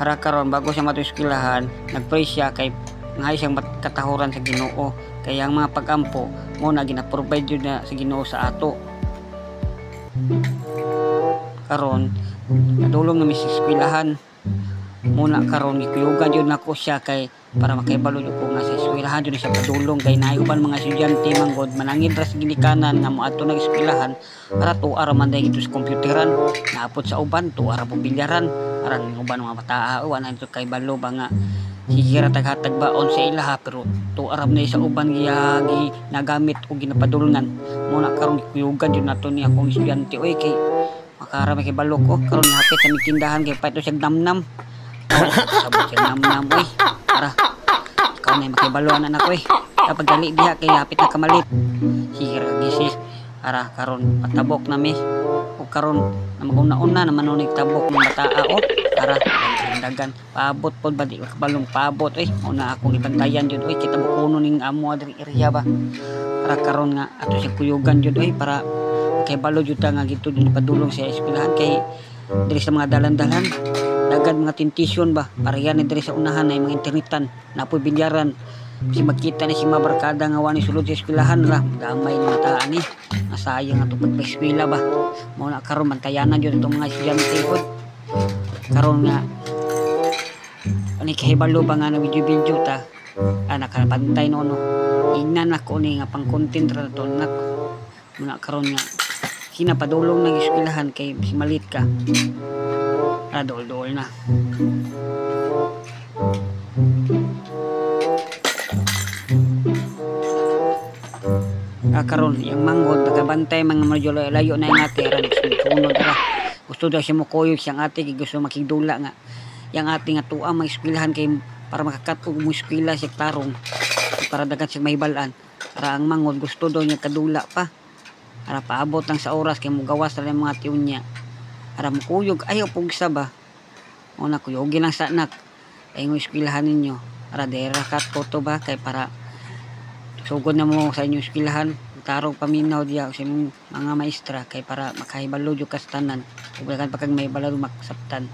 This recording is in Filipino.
Para karon bago siya matuskilahan, nagpray siya kay ngay siyang katahuran sa Ginoo. Kaya ang mga pagampo mo na gina-provide yun na sa Ginoo sa ato. Karon nadulong na mi sa eskwelahan. Muna karon gikuyugan yun nako siya kay para makaibalo yun ko nga sa eskwelahan yun siya padulong kay naayuban mga estudyante manggod manangin ra sa ginikanan nga moadto nag eskwelahan para tuwa ra man dahil ito sa kompyuteran naapot sa uban tuwa ra bilyaran aran uban mga bataa wala ito kay balo ba nga sige ra taghatag baon sa ilaha pero tuwa ra man sa uban giyagi nagamit o ginapadulngan muna karon gikuyugan yun nato ni akong estudyante oy kay makara may kibalo ko karon hapit sa tindahan kay paito siya namnam. Sabot siya nam-nam oy. Para ikaw na makibaluan na ko eh. Kapag gali diha kay hapit na kamalit. Sige ra gisi. Ara karon patabok na mi. O karon na maguna-una na manunig tabok ng bataa o. Ara dagan paabot pod ba di kabalong paabot oy. Una akong ibantayan jud oy kita bukuno ning amo adiri area ba. Para karon nga ato siya kuyugan jud oy para kay balo jud ta nga gito din padulong sa eskwelahan kay diri sa mga dalan-dalan daghan mga tentisyon ba para yan diri sa unahan na mga internetan napoy bilyaran si magkita ni si mga barkada nga wani sulod sa eskwelahan ra gamay ni mataan ni masayang ato pag-eskwela ba mo na karon mantayanan jud itong mga estudyante pod karon nga ani kahibalo ba nga na video ta nakapantay no ingnan ako ni nga pang content ra to nak mo na karon nga kinapadulong ng eskwelahan kay si malit ka dol-dol na. Karon yung manggod nagabantay mga medyo layo na yung ate ran sunod ra. Gusto daw siya mo koyo siyang ate kay gusto makigdula nga. Yang ate nga tuwa mga eskwelahan kay para makakatog mo eskwela siya tarong para dagan siya mahibalan. Para ang manggod gusto daw niya kadula pa. Para paabot lang sa oras kay mo gawas ra mga tiyon niya. Para mukuyog ayaw pugsa ba o na kuyogin lang sa anak ay ng eskwelahan ninyo para dera kat koto ba kay para sugod na mo sa inyong eskwelahan tarong paminaw diya sa mga maestra kay para makahibalo yung kastanan ug pagkag may balado maksaptan.